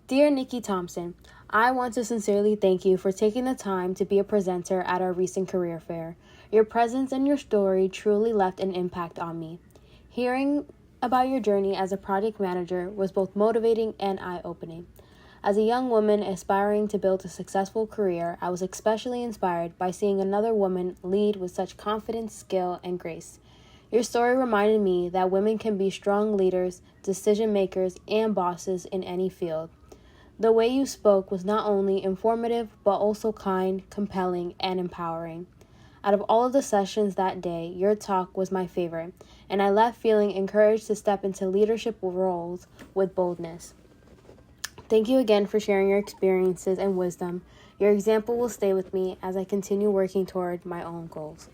Dear Nikki Thompson, I want to sincerely thank you for taking the time to be a presenter at our recent career fair. Your presence and your story truly left an impact on me. Hearing about your journey as a project manager was both motivating and eye-opening. As a young woman aspiring to build a successful career, I was especially inspired by seeing another woman lead with such confidence, skill, and grace. Your story reminded me that women can be strong leaders, decision makers, and bosses in any field. The way you spoke was not only informative, but also kind, compelling, and empowering. Out of all of the sessions that day, your talk was my favorite, and I left feeling encouraged to step into leadership roles with boldness. Thank you again for sharing your experiences and wisdom. Your example will stay with me as I continue working toward my own goals.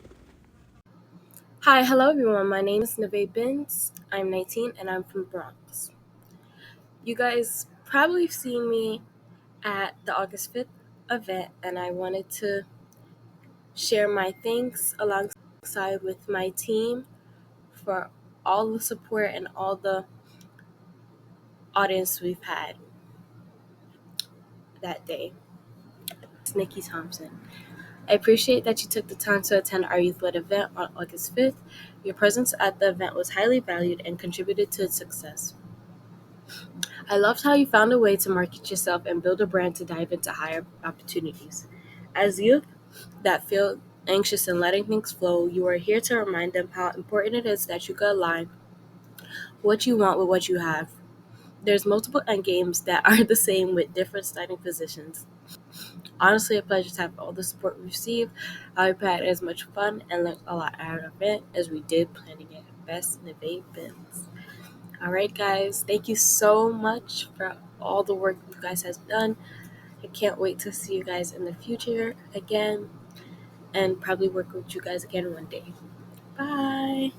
Hi, hello everyone. My name is Neve Binns. I'm 19 and I'm from Bronx. You guys probably seen me at the August 5th event, and I wanted to share my thanks alongside with my team for all the support and all the audience we've had that day. It's Nikki Thompson. I appreciate that you took the time to attend our youth-led event on August 5th. Your presence at the event was highly valued and contributed to its success. I loved how you found a way to market yourself and build a brand to dive into higher opportunities. As youth that feel anxious and letting things flow, you are here to remind them how important it is that you can align what you want with what you have. There's multiple end games that are the same with different starting positions. Honestly, a pleasure to have all the support we received. I hope you had as much fun and learned a lot out of it as we did planning it. Best in the Bay Bins. All right, guys. Thank you so much for all the work you guys has done. I can't wait to see you guys in the future again and probably work with you guys again one day. Bye.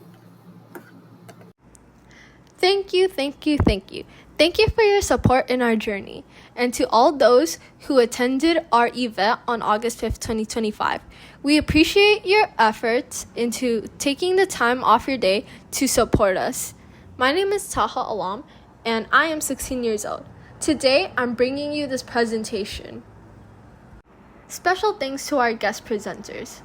Thank you, thank you, thank you. Thank you for your support in our journey. And to all those who attended our event on August 5th, 2025, we appreciate your efforts into taking the time off your day to support us. My name is Taha Alam, and I am 16 years old. Today, I'm bringing you this presentation. Special thanks to our guest presenters.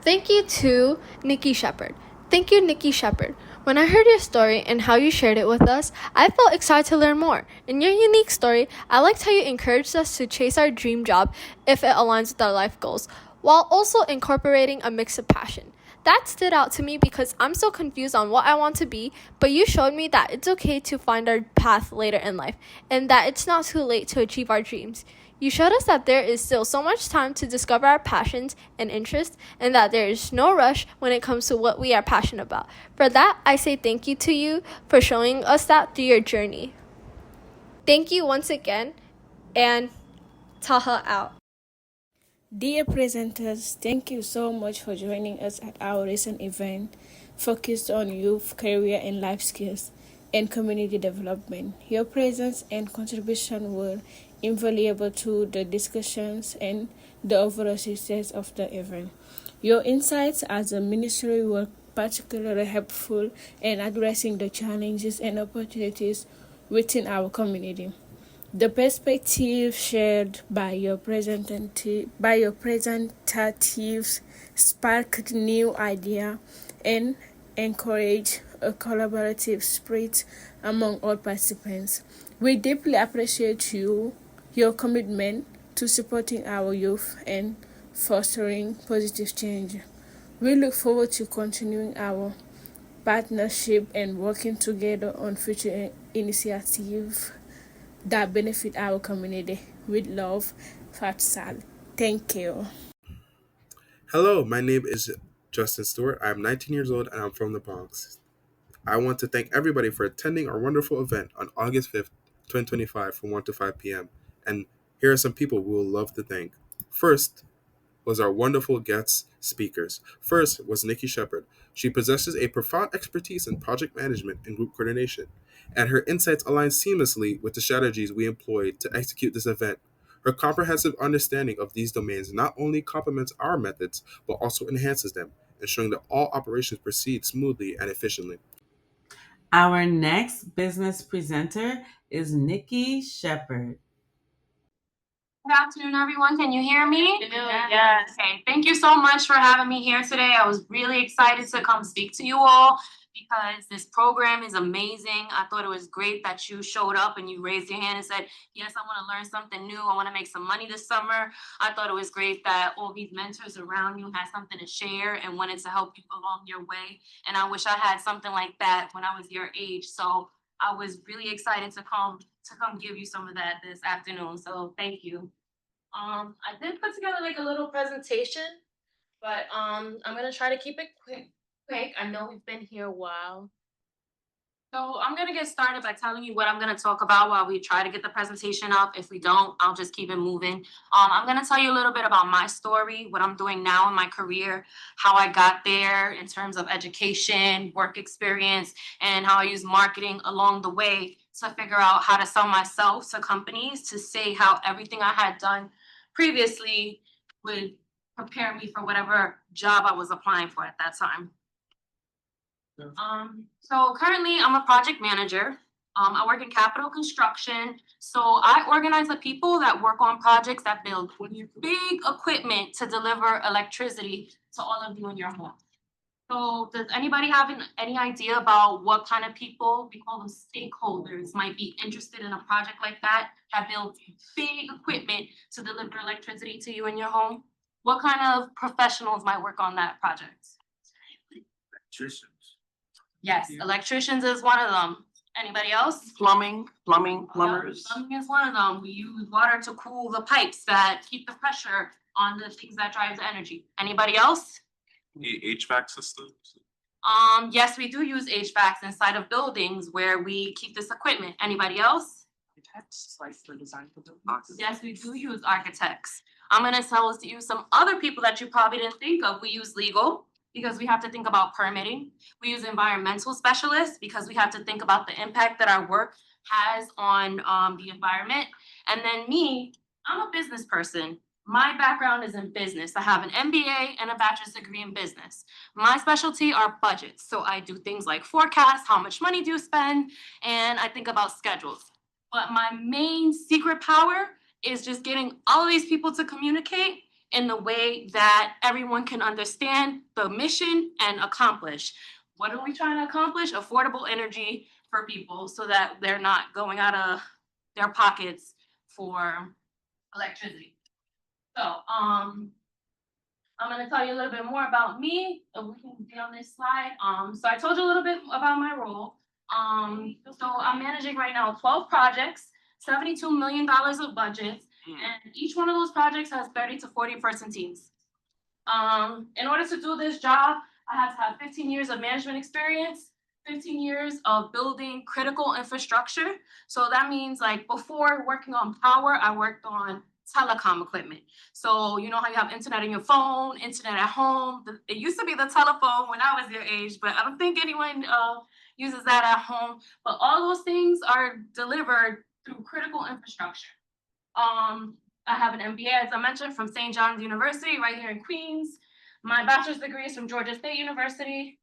Thank you to Nikki Sheppard. Thank you, Nikki Sheppard. When I heard your story and how you shared it with us, I felt excited to learn more. In your unique story, I liked how you encouraged us to chase our dream job if it aligns with our life goals, while also incorporating a mix of passion. That stood out to me because I'm so confused on what I want to be, but you showed me that it's okay to find our path later in life, and that it's not too late to achieve our dreams. You showed us that there is still so much time to discover our passions and interests, and that there is no rush when it comes to what we are passionate about. For that, I say thank you to you for showing us that through your journey. Thank you once again, and Taha out. Dear presenters, thank you so much for joining us at our recent event focused on youth, career and life skills and community development. Your presence and contribution were invaluable to the discussions and the overall success of the event. Your insights as a ministry were particularly helpful in addressing the challenges and opportunities within our community. The perspective shared by your presentatives sparked new ideas and encouraged a collaborative spirit among all participants. We deeply appreciate your commitment to supporting our youth and fostering positive change. We look forward to continuing our partnership and working together on future initiatives that benefit our community. With love, Fatsal. Thank you. Hello, my name is Justin Stewart. I'm 19 years old and I'm from the Bronx. I want to thank everybody for attending our wonderful event on August 5th, 2025 from 1 to 5 p.m. And here are some people we will love to thank. First was our wonderful guest speakers. First was Nikki Sheppard. She possesses a profound expertise in project management and group coordination, and her insights align seamlessly with the strategies we employed to execute this event. Her comprehensive understanding of these domains not only complements our methods, but also enhances them, ensuring that all operations proceed smoothly and efficiently. Our next business presenter is Nikki Sheppard. Good afternoon, everyone. Can you hear me? Yes. Okay. Thank you so much for having me here today. I was really excited to come speak to you all because this program is amazing. I thought it was great that you showed up and you raised your hand and said, yes, I want to learn something new. I want to make some money this summer. I thought it was great that all these mentors around you had something to share and wanted to help you along your way. And I wish I had something like that when I was your age. So I was really excited to come give you some of that this afternoon. So thank you. I did put together like a little presentation, but I'm gonna try to keep it quick. I know we've been here a while. So I'm gonna get started by telling you what I'm gonna talk about while we try to get the presentation up. If we don't, I'll just keep it moving. I'm gonna tell you a little bit about my story, what I'm doing now in my career, how I got there in terms of education, work experience, and how I use marketing along the way to figure out how to sell myself to companies to say how everything I had done previously would prepare me for whatever job I was applying for at that time. So currently I'm a project manager. I work in capital construction. So I organize the people that work on projects that build big equipment to deliver electricity to all of you in your home. So does anybody have any idea about what kind of people, we call them stakeholders, might be interested in a project like that builds big equipment to deliver electricity to you in your home? What kind of professionals might work on that project? Electricians. Yes, electricians is one of them. Anybody else? Plumbers. Plumbing is one of them. We use water to cool the pipes that keep the pressure on the things that drive the energy. Anybody else? HVAC systems. Yes, we do use HVACs inside of buildings where we keep this equipment. Anybody else? Architects, like for design for the Yes, we do use architects. I'm gonna tell you some other people that you probably didn't think of. We use legal because we have to think about permitting. We use environmental specialists because we have to think about the impact that our work has on the environment. And then me, I'm a business person. My background is in business. I have an MBA and a bachelor's degree in business. My specialty are budgets. So I do things like forecast, how much money do you spend, and I think about schedules. But my main secret power is just getting all of these people to communicate in the way that everyone can understand the mission and accomplish. What are we trying to accomplish? Affordable energy for people so that they're not going out of their pockets for electricity. So I'm gonna tell you a little bit more about me. We can be on this slide. So I told you a little bit about my role. So I'm managing right now 12 projects, $72 million of budgets, and each one of those projects has 30 to 40 person teams. In order to do this job, I have to have 15 years of management experience, 15 years of building critical infrastructure. So that means like before working on power, I worked on telecom equipment. So you know how you have internet in your phone, internet at home. It used to be the telephone when I was your age, but I don't think anyone uses that at home. But all those things are delivered through critical infrastructure. I have an MBA, as I mentioned, from St. John's University right here in Queens. My bachelor's degree is from Georgia State University.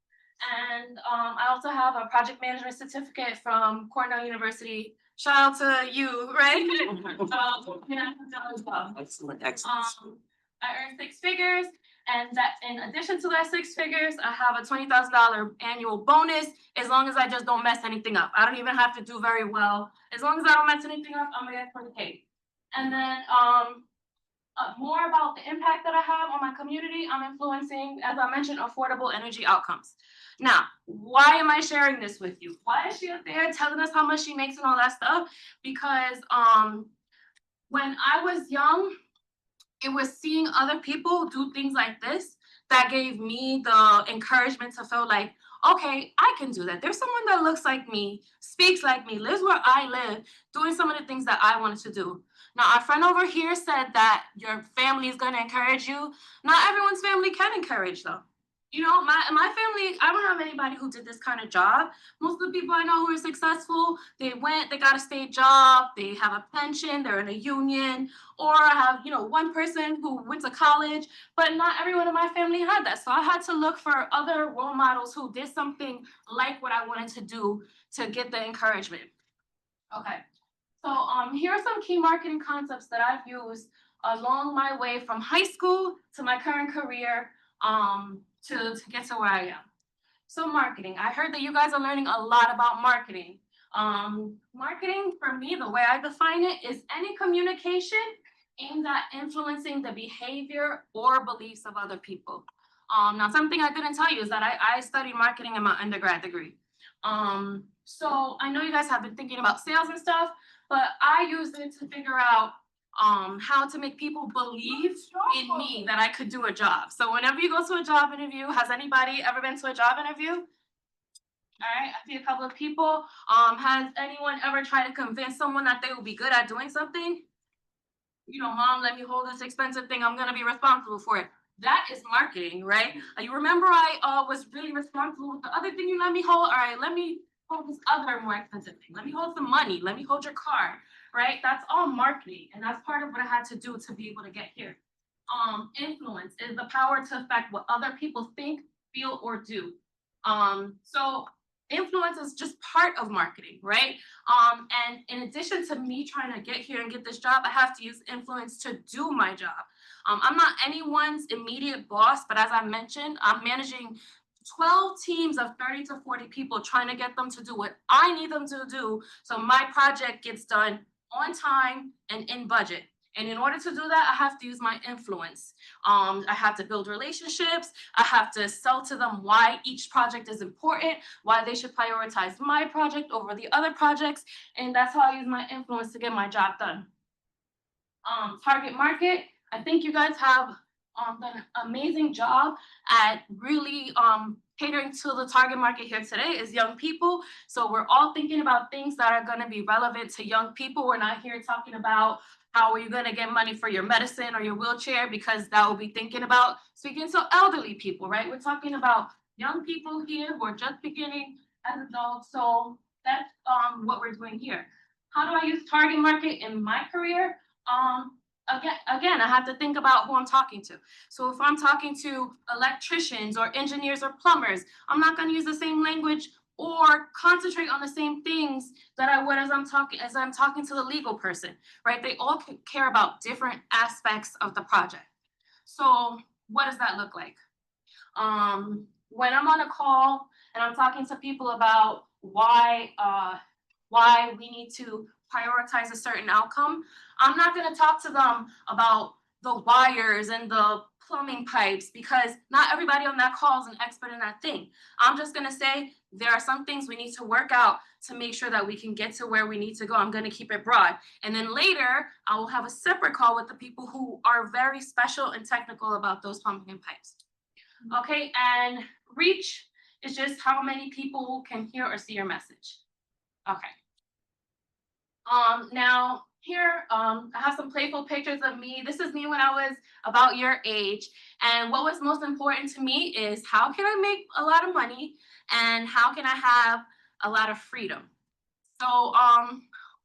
And I also have a project management certificate from Cornell University. Shout out to you, right? Excellent. I earned 6 figures. And that in addition to that 6 figures, I have a $20,000 annual bonus as long as I just don't mess anything up. I don't even have to do very well. As long as I don't mess anything up, I'm gonna get 20K. And then more about the impact that I have on my community. I'm influencing, as I mentioned, affordable energy outcomes. Now, why am I sharing this with you? Why is she up there telling us how much she makes and all that stuff? Because when I was young, it was seeing other people do things like this that gave me the encouragement to feel like, okay, I can do that. There's someone that looks like me, speaks like me, lives where I live, doing some of the things that I wanted to do. Now, our friend over here said that your family is going to encourage you. Not everyone's family can encourage, though. You know, my family, I don't have anybody who did this kind of job. Most of the people I know who are successful, they got a state job, they have a pension, they're in a union, or I have, one person who went to college, but not everyone in my family had that. So I had to look for other role models who did something like what I wanted to do to get the encouragement. Okay. So here are some key marketing concepts that I've used along my way from high school to my current career to get to where I am. So marketing, I heard that you guys are learning a lot about marketing. Marketing for me, the way I define it, is any communication aimed at influencing the behavior or beliefs of other people. Now something I didn't tell you is that I studied marketing in my undergrad degree. So I know you guys have been thinking about sales and stuff, but I used it to figure out how to make people believe in me that I could do a job. So whenever you go to a job interview, has anybody ever been to a job interview? All right, I see a couple of people. Has anyone ever tried to convince someone that they will be good at doing something? You know, mom, let me hold this expensive thing. I'm gonna be responsible for it. That is marketing, right? You remember I was really responsible with the other thing you let me hold. All right, let me hold this other more expensive thing. Let me hold some money. Let me hold your car, right? That's all marketing, and that's part of what I had to do to be able to get here. Influence is the power to affect what other people think, feel, or do. So influence is just part of marketing, right? And in addition to me trying to get here and get this job, I have to use influence to do my job. I'm not anyone's immediate boss, but as I mentioned, I'm managing 12 teams of 30 to 40 people, trying to get them to do what I need them to do so my project gets done on time and in budget. And in order to do that, I have to use my influence. I have to build relationships. I have to sell to them why each project is important, why they should prioritize my project over the other projects. And that's how I use my influence to get my job done. Target market, I think you guys have done an amazing job at really catering to the target market here today is young people. So we're all thinking about things that are going to be relevant to young people. We're not here talking about how are you going to get money for your medicine or your wheelchair, because that will be thinking about speaking to elderly people, right? We're talking about young people here who are just beginning as adults. So that's what we're doing here. How do I use target market in my career? Again, I have to think about who I'm talking to. So if I'm talking to electricians or engineers or plumbers, I'm not going to use the same language or concentrate on the same things that I would as I'm talking to the legal person, right? They all care about different aspects of the project. So what does that look like? When I'm on a call and I'm talking to people about why we need to prioritize a certain outcome, I'm not going to talk to them about the wires and the plumbing pipes, because not everybody on that call is an expert in that thing. I'm just going to say there are some things we need to work out to make sure that we can get to where we need to go. I'm going to keep it broad. And then later, I will have a separate call with the people who are very special and technical about those plumbing and pipes. Okay, and reach is just how many people can hear or see your message. Okay. Now here, I have some playful pictures of me. This is me when I was about your age. And what was most important to me is how can I make a lot of money and how can I have a lot of freedom? So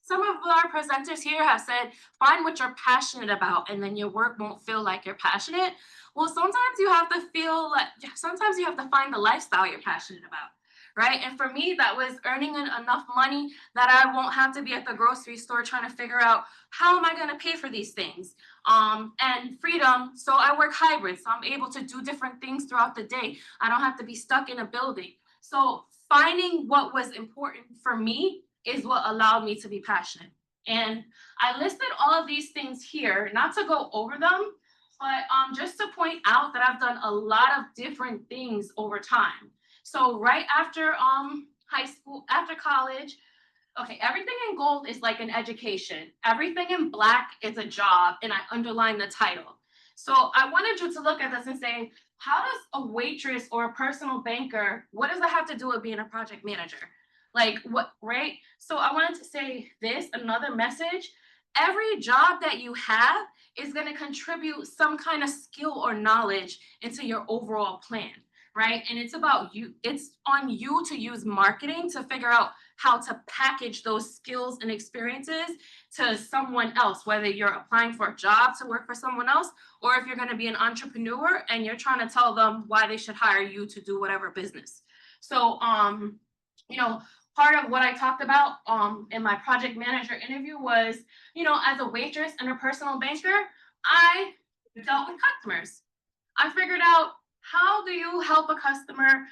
some of our presenters here have said, find what you're passionate about and then your work won't feel like you're passionate. Well, sometimes you have to find the lifestyle you're passionate about. Right. And for me, that was earning enough money that I won't have to be at the grocery store trying to figure out how am I going to pay for these things, and freedom. So I work hybrid. So I'm able to do different things throughout the day. I don't have to be stuck in a building. So finding what was important for me is what allowed me to be passionate. And I listed all of these things here, not to go over them, but just to point out that I've done a lot of different things over time. So right after high school, after college, okay, everything in gold is like an education. Everything in black is a job, and I underline the title. So I wanted you to look at this and say, how does a waitress or a personal banker, what does that have to do with being a project manager? Like what, right? So I wanted to say this, another message. Every job that you have is going to contribute some kind of skill or knowledge into your overall plan. Right? And it's about you, it's on you to use marketing to figure out how to package those skills and experiences to someone else, whether you're applying for a job to work for someone else, or if you're going to be an entrepreneur and you're trying to tell them why they should hire you to do whatever business. So, part of what I talked about in my project manager interview was, as a waitress and a personal banker, I dealt with customers. I figured out, how do you help a customer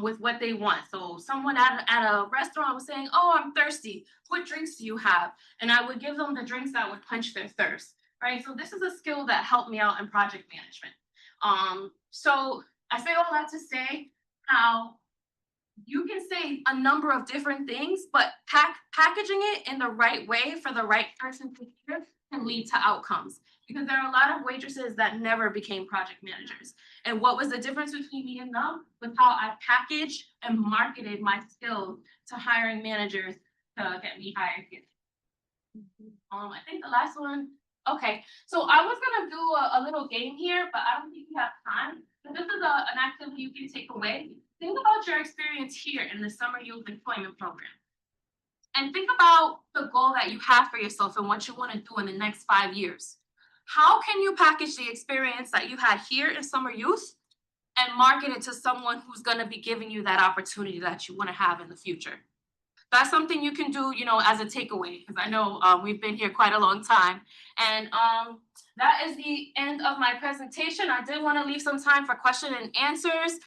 with what they want? So someone at a restaurant was saying, "Oh, I'm thirsty. What drinks do you have?" And I would give them the drinks that would quench their thirst, right? So this is a skill that helped me out in project management. So I say all that to say how you can say a number of different things, but packaging it in the right way for the right person to hear can lead to outcomes. Because there are a lot of waitresses that never became project managers. And what was the difference between me and them was how I packaged and marketed my skills to hiring managers to get me hired here. I think the last one. Okay, so I was gonna do a little game here, but I don't think we have time. So this is an activity you can take away. Think about your experience here in the Summer Youth Employment Program. And think about the goal that you have for yourself and what you want to do in the next 5 years. How can you package the experience that you had here in Summer Youth and market it to someone who's going to be giving you that opportunity that you want to have in the future? That's something you can do, as a takeaway, because I know we've been here quite a long time. And that is the end of my presentation. I did want to leave some time for question and answers.